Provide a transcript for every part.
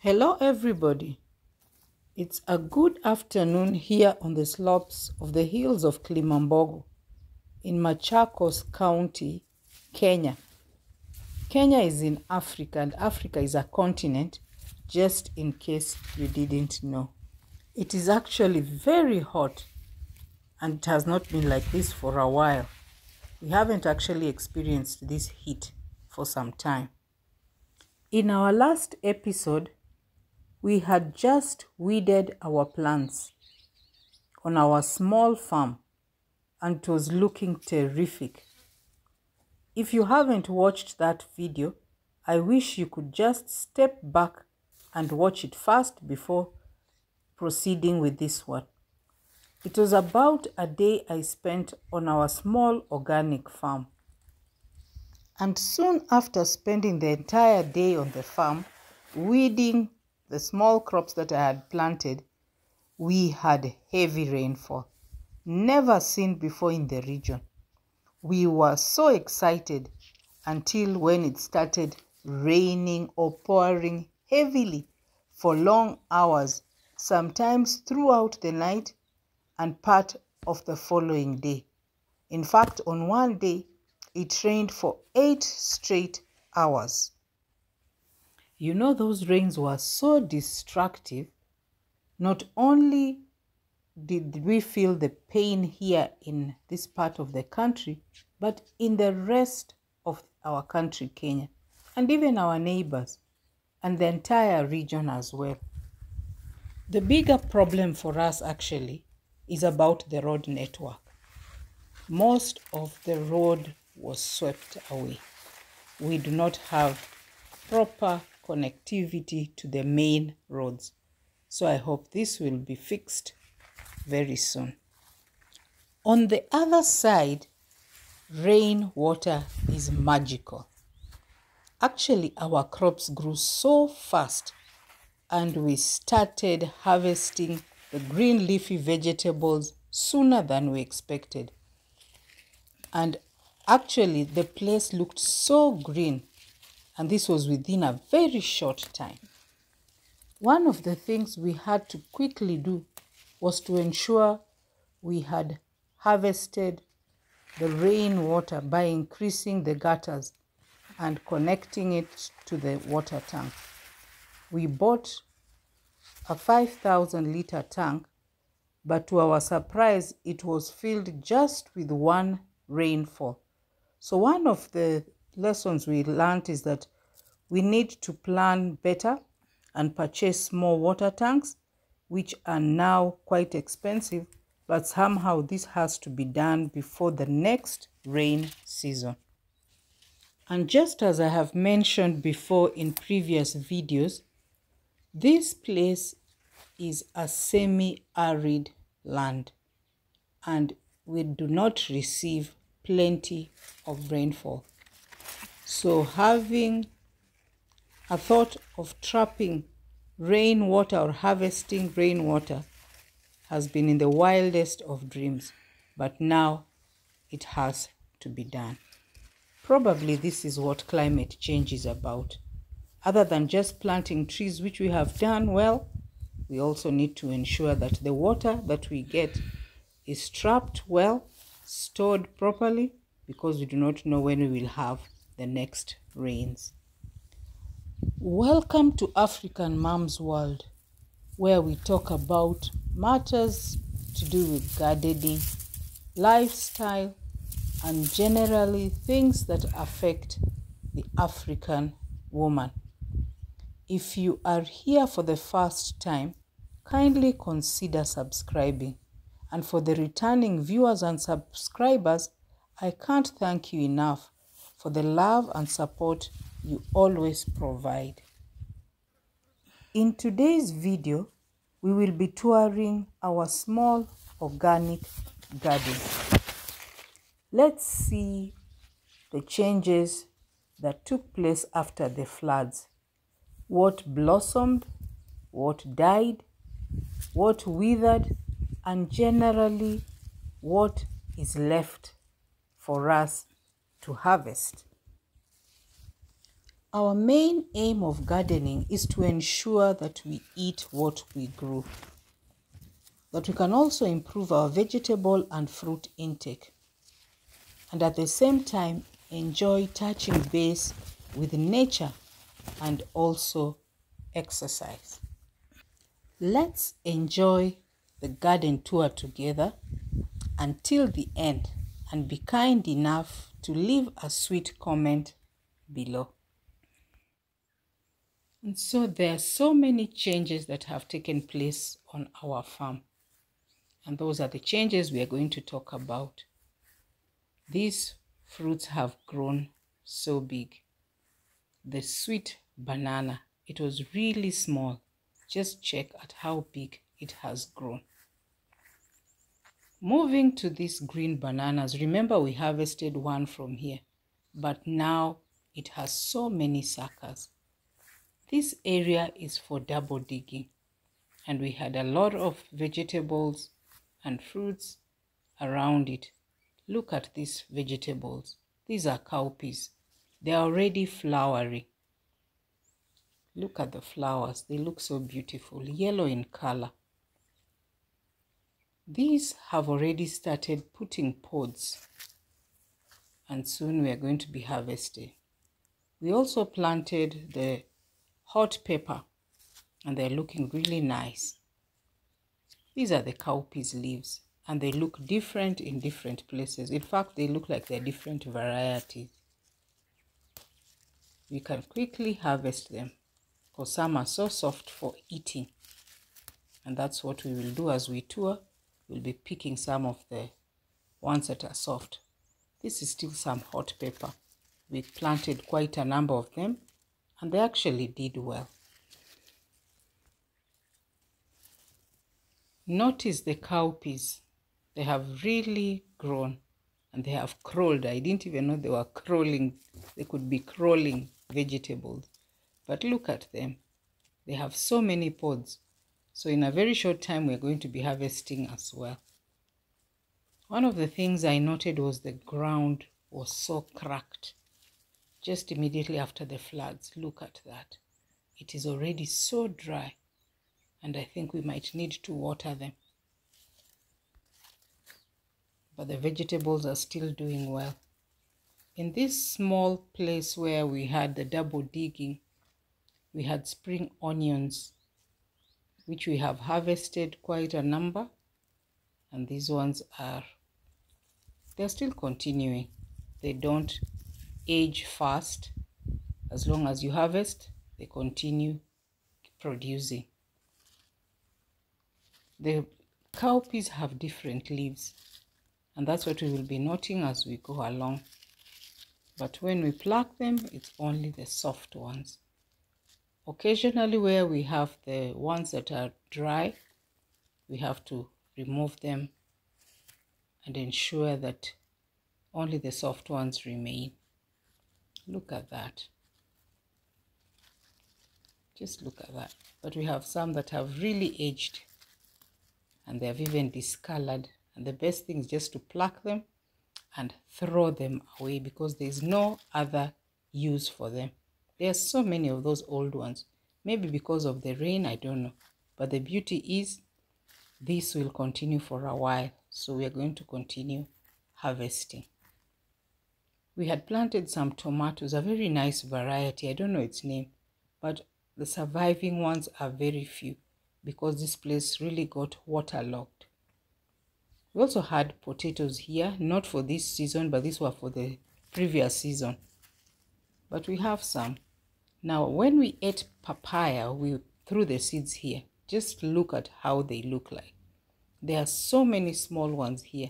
Hello everybody, it's a good afternoon here on the slopes of the hills of Kilimambogo in Machakos County, Kenya. Kenya is in Africa and Africa is a continent, just in case you didn't know. It is actually very hot and it has not been like this for a while. We haven't actually experienced this heat for some time. In our last episode, we had just weeded our plants on our small farm and it was looking terrific. If you haven't watched that video, I wish you could just step back and watch it first before proceeding with this one. It was about a day I spent on our small organic farm. And soon after spending the entire day on the farm, weeding the small crops that I had planted, we had heavy rainfall, never seen before in the region. We were so excited until when it started raining or pouring heavily for long hours, sometimes throughout the night and part of the following day. In fact, on one day, it rained for 8 straight hours. You know, those rains were so destructive. Not only did we feel the pain here in this part of the country, but in the rest of our country, Kenya, and even our neighbors, and the entire region as well. The bigger problem for us actually is about the road network. Most of the road was swept away. We do not have proper connectivity to the main roads. So I hope this will be fixed very soon. On the other side, rainwater is magical. Actually, our crops grew so fast and we started harvesting the green leafy vegetables sooner than we expected. And actually, the place looked so green, and this was within a very short time. One of the things we had to quickly do was to ensure we had harvested the rainwater by increasing the gutters and connecting it to the water tank. We bought a 5,000-liter tank, but to our surprise, it was filled just with one rainfall. So one of the lessons we learned is that we need to plan better and purchase more water tanks, which are now quite expensive, but somehow this has to be done before the next rain season. And just as I have mentioned before in previous videos, this place is a semi-arid land and we do not receive plenty of rainfall. So having a thought of trapping rainwater or harvesting rainwater has been in the wildest of dreams, but now it has to be done. Probably this is what climate change is about. Other than just planting trees, which we have done well, we also need to ensure that the water that we get is trapped well, stored properly, because we do not know when we will have the next rains. Welcome to African Mom's World, where we talk about matters to do with gardening, lifestyle, and generally things that affect the African woman. If you are here for the first time, kindly consider subscribing. And for the returning viewers and subscribers, I can't thank you enough for the love and support you always provide. In today's video, we will be touring our small organic garden. Let's see the changes that took place after the floods. What blossomed, what died, what withered, and generally what is left for us to harvest. Our main aim of gardening is to ensure that we eat what we grow, that we can also improve our vegetable and fruit intake, and at the same time enjoy touching base with nature and also exercise. Let's enjoy the garden tour together until the end and be kind enough to leave a sweet comment below. And so there are so many changes that have taken place on our farm. And those are the changes we are going to talk about. These fruits have grown so big. The sweet banana, it was really small. Just check at how big it has grown. Moving to these green bananas, remember we harvested one from here, but now it has so many suckers. This area is for double digging, and we had a lot of vegetables and fruits around it. Look at these vegetables. These are cowpeas. They are already flowering. Look at the flowers. They look so beautiful, yellow in color. These have already started putting pods, and soon we are going to be harvesting. We also planted the hot pepper, and they're looking really nice. These are the cowpeas leaves, and they look different in different places. In fact, they look like they're different varieties. We can quickly harvest them because some are so soft for eating. And that's what we will do as we tour. We'll be picking some of the ones that are soft. This is still some hot pepper. We planted quite a number of them, and they actually did well. Notice the cowpeas. They have really grown, and they have crawled. I didn't even know they were crawling. They could be crawling vegetables. But look at them. They have so many pods. So in a very short time, we're going to be harvesting as well. One of the things I noted was the ground was so cracked just immediately after the floods. Look at that. It is already so dry, and I think we might need to water them. But the vegetables are still doing well. In this small place where we had the double digging, we had spring onions, which we have harvested quite a number, and these ones they're still continuing. They don't age fast. As long as you harvest, they continue producing. The cowpeas have different leaves, and that's what we will be noting as we go along. But when we pluck them, it's only the soft ones. Occasionally, where we have the ones that are dry, we have to remove them and ensure that only the soft ones remain. Look at that. Just look at that. But we have some that have really aged, and they have even discolored. And the best thing is just to pluck them and throw them away, because there's no other use for them. There are so many of those old ones. Maybe because of the rain, I don't know. But the beauty is this will continue for a while. So we are going to continue harvesting. We had planted some tomatoes, a very nice variety. I don't know its name, but the surviving ones are very few because this place really got waterlogged. We also had potatoes here, not for this season, but these were for the previous season. But we have some. Now, when we ate papaya, we threw the seeds here. Just look at how they look like. There are so many small ones here,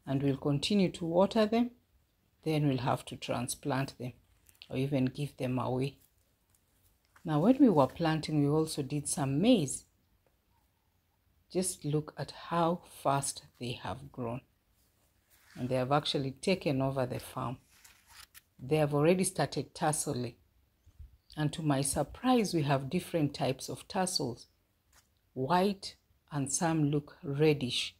and we'll continue to water them. Then we'll have to transplant them or even give them away. Now, when we were planting, we also did some maize. Just look at how fast they have grown. And they have actually taken over the farm. They have already started tasseling. And to my surprise, we have different types of tassels. White, and some look reddish.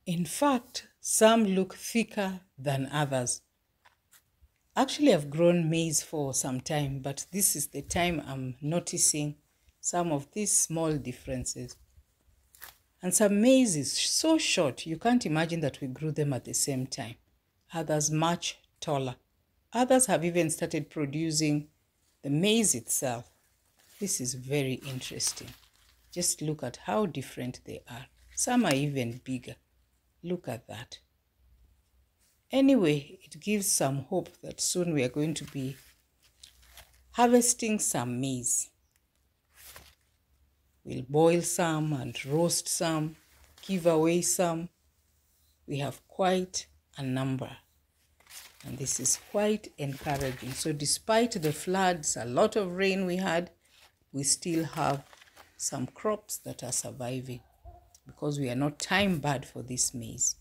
In fact, some look thicker than others. Actually, I've grown maize for some time, but this is the time I'm noticing some of these small differences. And some maize is so short, you can't imagine that we grew them at the same time. Others much taller. Others have even started producing the maize itself. This is very interesting. Just look at how different they are. Some are even bigger. Look at that. Anyway, it gives some hope that soon we are going to be harvesting some maize. We'll boil some and roast some, give away some. We have quite a number, and this is quite encouraging. So despite the floods, a lot of rain we had, we still have some crops that are surviving because we are not time bad for this maize.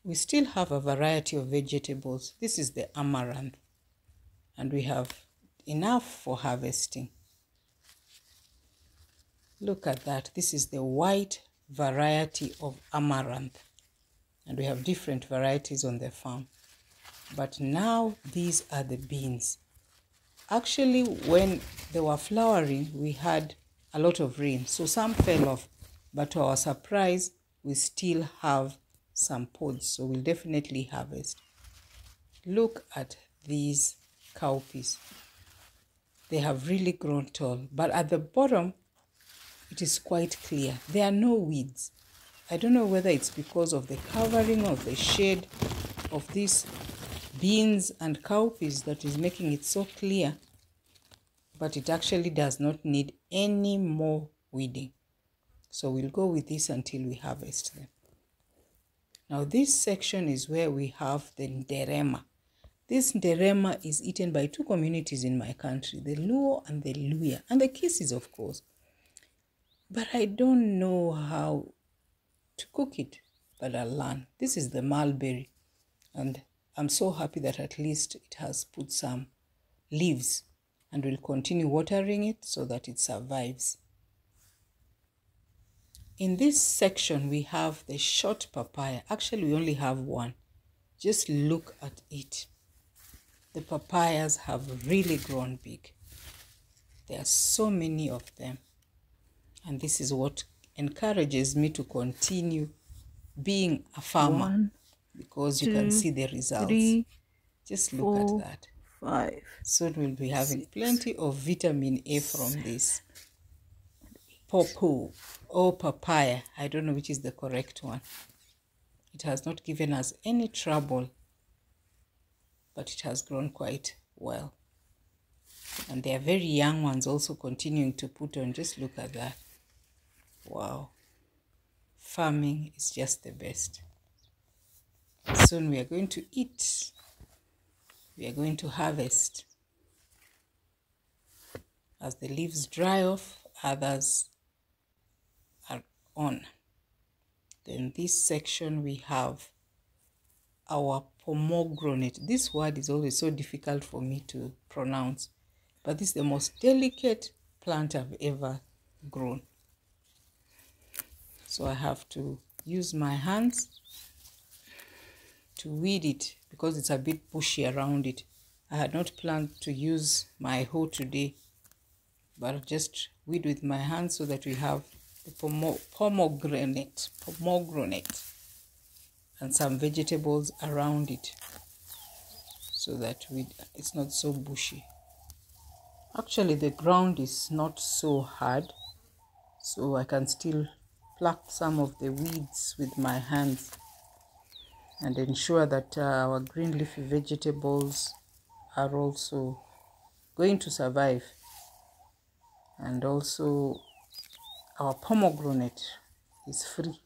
We still have a variety of vegetables. This is the amaranth, and we have enough for harvesting. Look at that. This is the white variety of amaranth, and we have different varieties on the farm. But now these are the beans. Actually, when they were flowering, we had a lot of rain, so some fell off, but to our surprise, we still have some pods, so we'll definitely harvest. Look at these cowpeas. They have really grown tall, but at the bottom it is quite clear. There are no weeds. I don't know whether it's because of the covering of the shade of these beans and cowpeas that is making it so clear, but it actually does not need any more weeding. So we'll go with this until we harvest them. Now this section is where we have the nderema. This nderema is eaten by two communities in my country, the Luo and the Luya, and the Kisses, of course. But I don't know how to cook it, but I'll learn. This is the mulberry, and I'm so happy that at least it has put some leaves, and we'll continue watering it so that it survives. In this section, we have the short papaya. Actually, we only have one. Just look at it. The papayas have really grown big. There are so many of them. And this is what encourages me to continue being a farmer. Because you can see the results. 3, Just look 4, at that. 5. Soon we'll be having 6, plenty of vitamin A from this. Pawpaw or papaya. I don't know which is the correct one. It has not given us any trouble, but it has grown quite well. And there are very young ones also continuing to put on. Just look at that. Wow. Farming is just the best. Soon we are going to eat. We are going to harvest. As the leaves dry off, others are on. Then this section we have our pomegranate. This word is always so difficult for me to pronounce, but this is the most delicate plant I've ever grown. So I have to use my hands to weed it because it's a bit bushy around it. I had not planned to use my hoe today, but I'll just weed with my hands so that we have the pomegranate and some vegetables around it so that it's not so bushy. Actually, the ground is not so hard, so I can still pluck some of the weeds with my hands and ensure that our green leafy vegetables are also going to survive, and also our pomegranate is free.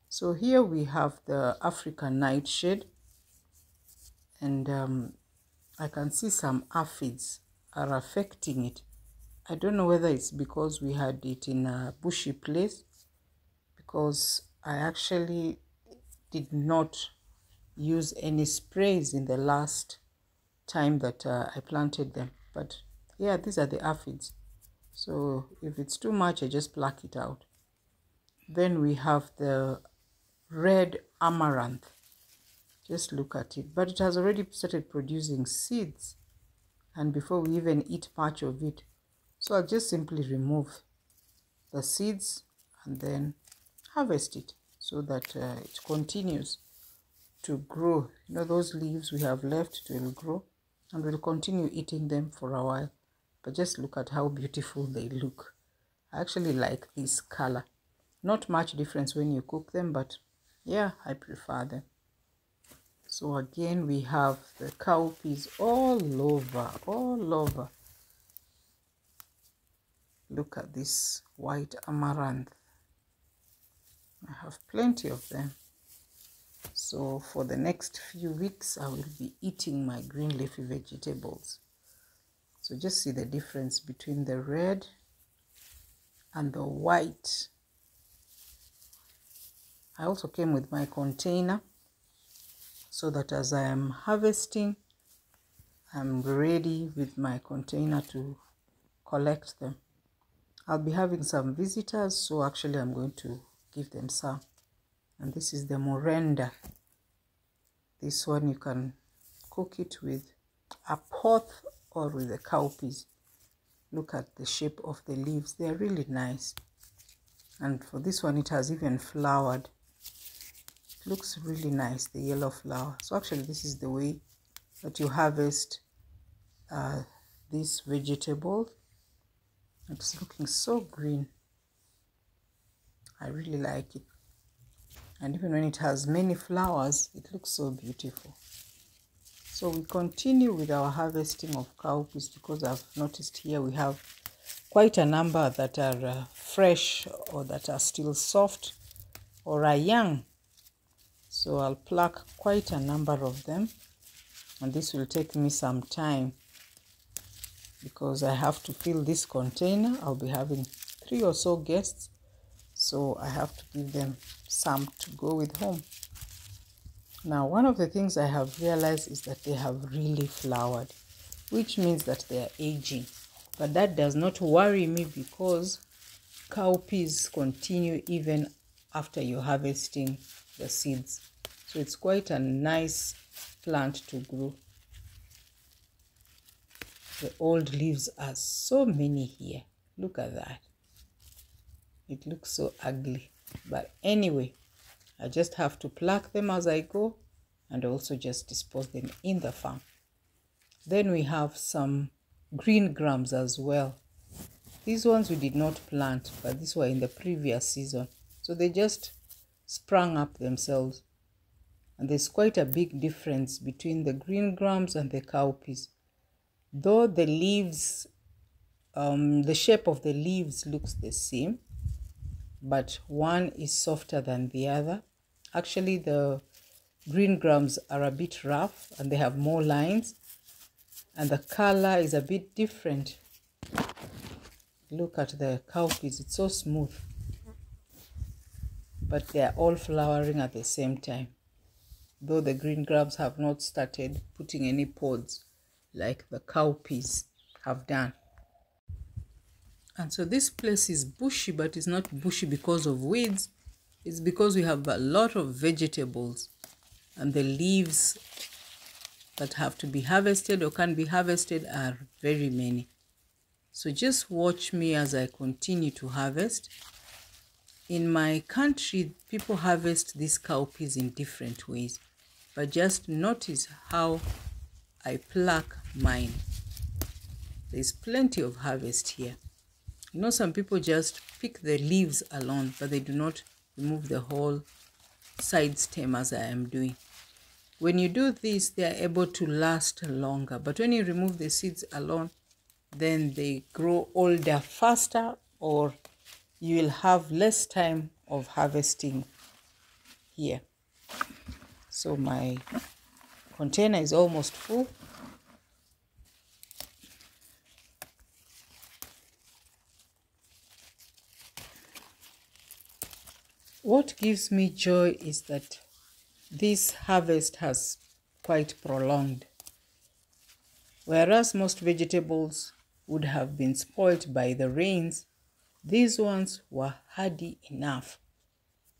So here we have the African nightshade, and I can see some aphids are affecting it. I don't know whether it's because we had it in a bushy place, because I actually did not use any sprays in the last time that I planted them. But yeah, these are the aphids. So if it's too much, I just pluck it out. Then we have the red amaranth. Just look at it. But it has already started producing seeds, and before we even eat much of it. So I'll just simply remove the seeds and then harvest it so that it continues to grow. You know, those leaves we have left, it will grow, and we'll continue eating them for a while. But just look at how beautiful they look. I actually like this color. Not much difference when you cook them, but yeah, I prefer them. So again, we have the cowpeas all over. Look at this white amaranth. I have plenty of them. So for the next few weeks, I will be eating my green leafy vegetables. So just see the difference between the red and the white. I also came with my container so that as I am harvesting, I'm ready with my container to collect them. I'll be having some visitors, so actually I'm going to give them some. And this is the morenda. This one you can cook it with a pot or with the cowpeas. Look at the shape of the leaves. They're really nice. And for this one, it has even flowered. It looks really nice, the yellow flower. So actually, this is the way that you harvest this vegetable. It's looking so green. I really like it. And even when it has many flowers, it looks so beautiful. So we continue with our harvesting of cowpeas because I've noticed here we have quite a number that are fresh or that are still soft or are young. So I'll pluck quite a number of them, and this will take me some time because I have to fill this container. I'll be having 3 or so guests, so I have to give them some to go with home. Now, one of the things I have realized is that they have really flowered, which means that they are aging. But that does not worry me because cowpeas continue even after you're harvesting the seeds. So it's quite a nice plant to grow. The old leaves are so many here. Look at that. It looks so ugly. But anyway, I just have to pluck them as I go and also just dispose them in the farm. Then we have some green grams as well. These ones we did not plant, but these were in the previous season. So they just sprang up themselves. And there's quite a big difference between the green grams and the cowpeas. Though the leaves, the shape of the leaves looks the same, but one is softer than the other. Actually, the green grams are a bit rough and they have more lines, and the color is a bit different. Look at the cowpeas, it's so smooth, but they are all flowering at the same time, though the green grams have not started putting any pods like the cowpeas have done. And so this place is bushy, but it's not bushy because of weeds. It's because we have a lot of vegetables, and the leaves that have to be harvested or can be harvested are very many. So just watch me as I continue to harvest. In my country, people harvest these cowpeas in different ways, but just notice how I pluck mine. There's plenty of harvest here. You know, some people just pick the leaves alone, but they do not remove the whole side stem as I am doing. When you do this, they are able to last longer. But when you remove the seeds alone, then they grow older faster, or you will have less time of harvesting here. So my container is almost full. What gives me joy is that this harvest has quite prolonged. Whereas most vegetables would have been spoiled by the rains, these ones were hardy enough.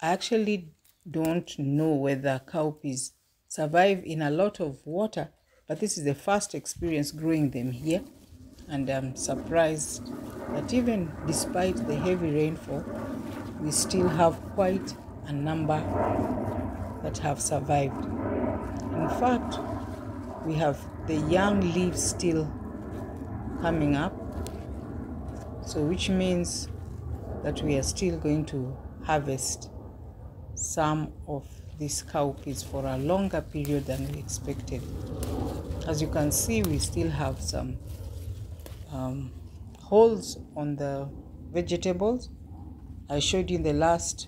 I actually don't know whether cowpeas survive in a lot of water, but this is the first experience growing them here, and I'm surprised that even despite the heavy rainfall, we still have quite a number that have survived. In fact, we have the young leaves still coming up, so which means that we are still going to harvest some of these cowpeas for a longer period than we expected. As you can see, we still have some holes on the vegetables. I showed you in the last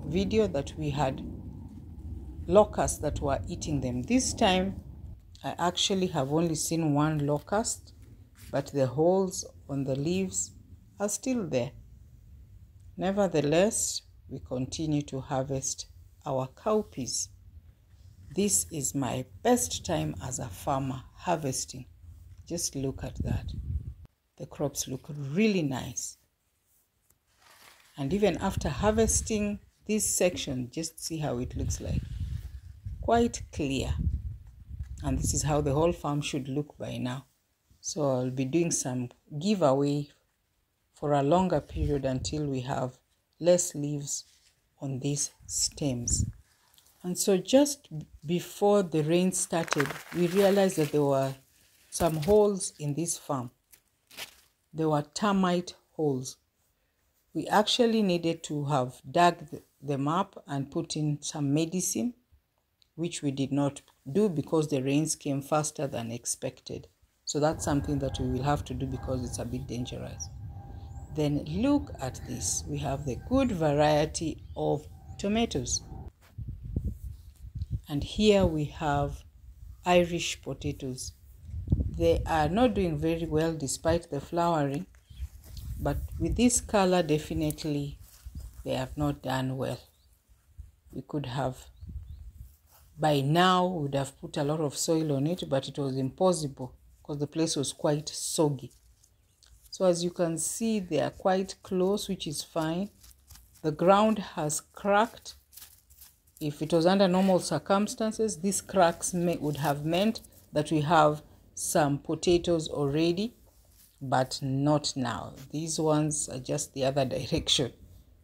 video that we had locusts that were eating them. This time I actually have only seen one locust, but the holes on the leaves are still there. Nevertheless, we continue to harvest our cowpeas. This is my best time as a farmer, harvesting. Just look at that. The crops look really nice. And even after harvesting this section, just see how it looks like. Quite clear. And this is how the whole farm should look by now. So I'll be doing some giveaway for a longer period until we have less leaves on these stems. And so just before the rain started, we realized that there were some holes in this farm. There were termite holes. We actually needed to have dug them up and put in some medicine, which we did not do because the rains came faster than expected. So that's something that we will have to do because it's a bit dangerous. Then look at this. We have the good variety of tomatoes. And here we have Irish potatoes. They are not doing very well despite the flowering, but with this color, definitely they have not done well. We could have, by now, would have put a lot of soil on it, but it was impossible because the place was quite soggy. So as you can see, they are quite close, which is fine. The ground has cracked. If it was under normal circumstances, these cracks would have meant that we have some potatoes already, but not now. These ones are just the other direction.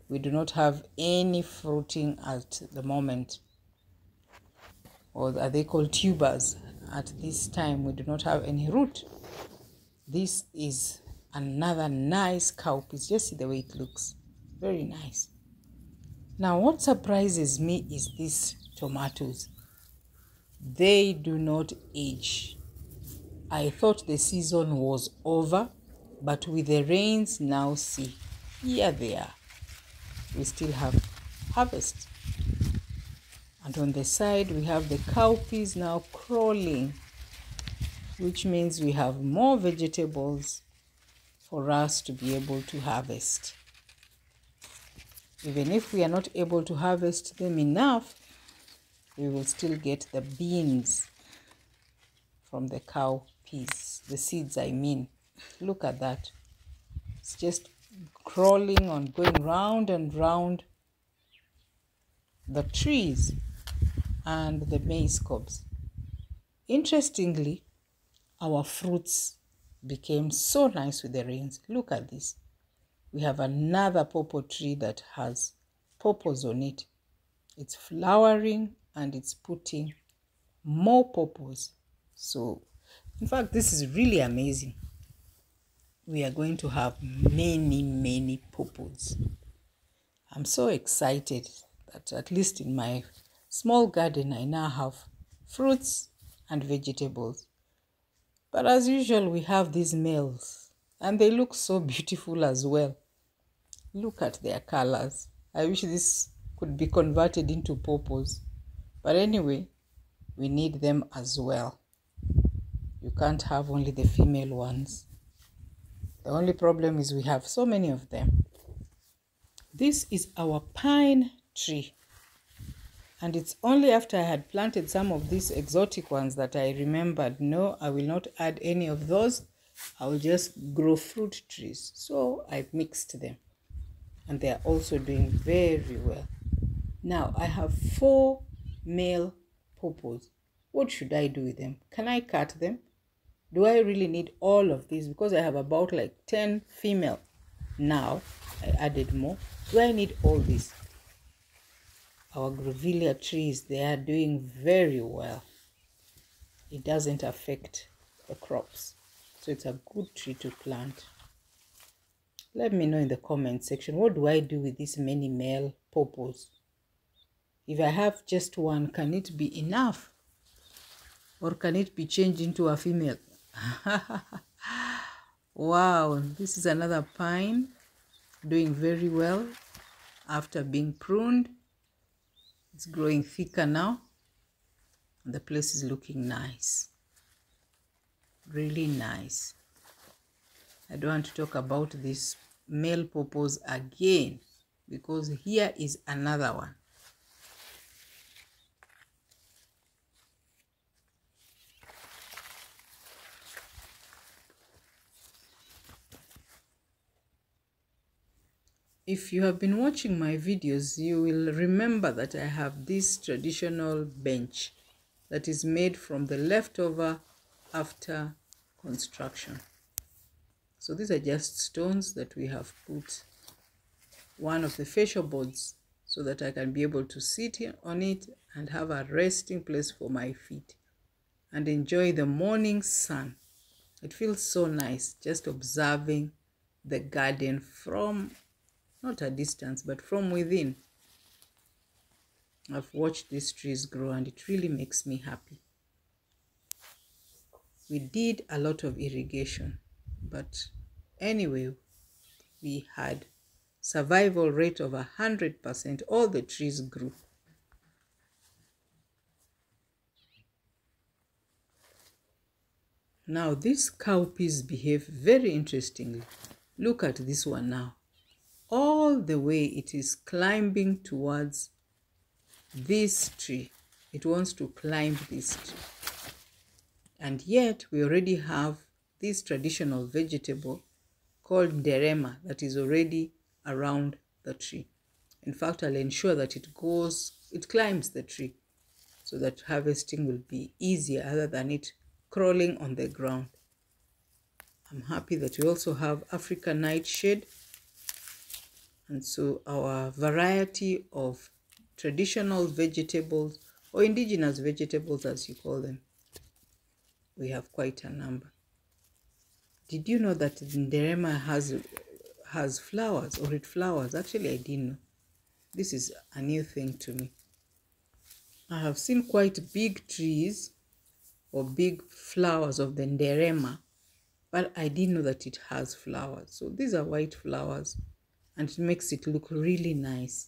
We do not have any fruiting at the moment, or are they called tubers? At this time, we do not have any root. This is another nice cowpeas. Just see the way it looks. Very nice. Now, what surprises me is these tomatoes. They do not age. I thought the season was over, but with the rains, now see, here they are. We still have harvest. And on the side, we have the cowpeas now crawling, which means we have more vegetables for us to be able to harvest. Even if we are not able to harvest them enough, we will still get the beans from the cowpeas, the seeds I mean. Look at that. It's just crawling on, going round and round the trees and the maize cobs. Interestingly, our fruits became so nice with the rains. Look at this. We have another pawpaw tree that has pawpaws on it. It's flowering and it's putting more pawpaws. So, in fact, this is really amazing. We are going to have many pawpaws. I'm so excited that at least in my small garden, I now have fruits and vegetables. But as usual, we have these males and they look so beautiful as well. Look at their colors. I wish this could be converted into pawpaws. But anyway, we need them as well. You can't have only the female ones. The only problem is we have so many of them. This is our pine tree. And it's only after I had planted some of these exotic ones that I remembered, no, I will not add any of those. I will just grow fruit trees. So I mixed them. And they are also doing very well. Now I have 4 male pawpaws. What should I do with them? Can I cut them? Do I really need all of these? Because I have about like 10 female now. I added more. Do I need all these? Our grevillea trees, they are doing very well. It doesn't affect the crops. So it's a good tree to plant. Let me know in the comment section, what do I do with these many male pawpaws? If I have just one, can it be enough? Or can it be changed into a female? Wow, this is another pine doing very well after being pruned. It's growing thicker now. The place is looking nice. Really nice. I don't want to talk about these male pawpaws again because here is another one. If you have been watching my videos, you will remember that I have this traditional bench that is made from the leftover after construction. So these are just stones that we have put one of the fascia boards so that I can be able to sit on it and have a resting place for my feet and enjoy the morning sun. It feels so nice just observing the garden from not a distance, but from within. I've watched these trees grow and it really makes me happy. We did a lot of irrigation, but anyway, we had survival rate of 100%. All the trees grew. Now, these cowpeas behave very interestingly. Look at this one now. All the way it is climbing towards this tree. It wants to climb this tree. And yet we already have this traditional vegetable called nderema that is already around the tree. In fact, I'll ensure that it climbs the tree so that harvesting will be easier other than it crawling on the ground. I'm happy that we also have African nightshade. And so our variety of traditional vegetables or indigenous vegetables as you call them, we have quite a number. Did you know that nderema has flowers or it flowers? Actually, I didn't know. This is a new thing to me. I have seen quite big trees or big flowers of the nderema, but I didn't know that it has flowers. So these are white flowers and it makes it look really nice.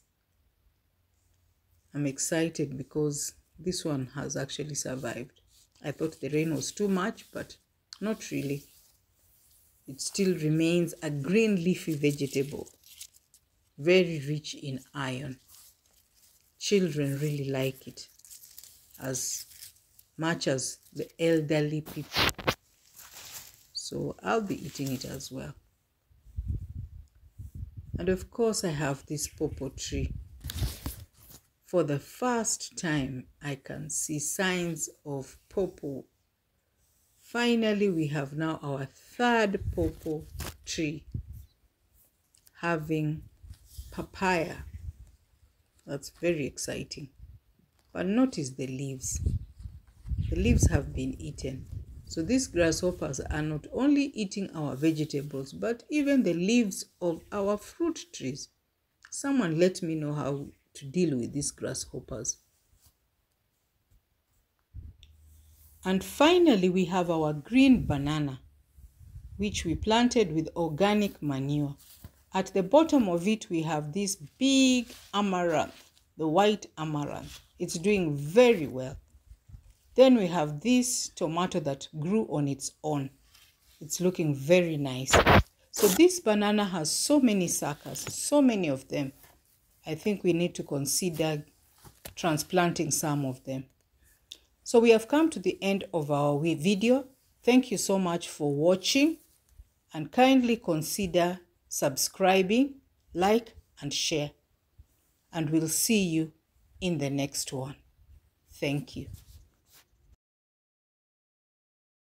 I'm excited because this one has actually survived. I thought the rain was too much, but not really. It still remains a green leafy vegetable, very rich in iron. Children really like it as much as the elderly people. So I'll be eating it as well. And of course, I have this pawpaw tree. For the first time, I can see signs of pawpaw. Finally, we have now our third pawpaw tree having papaya. That's very exciting. But notice the leaves. The leaves have been eaten. So these grasshoppers are not only eating our vegetables, but even the leaves of our fruit trees. Someone let me know how to deal with these grasshoppers. And finally, we have our green banana, which we planted with organic manure. At the bottom of it, we have this big amaranth, the white amaranth. It's doing very well. Then we have this tomato that grew on its own. It's looking very nice. So this banana has so many suckers, so many of them. I think we need to consider transplanting some of them. So we have come to the end of our video. Thank you so much for watching and kindly consider subscribing, like and share. And we'll see you in the next one. Thank you.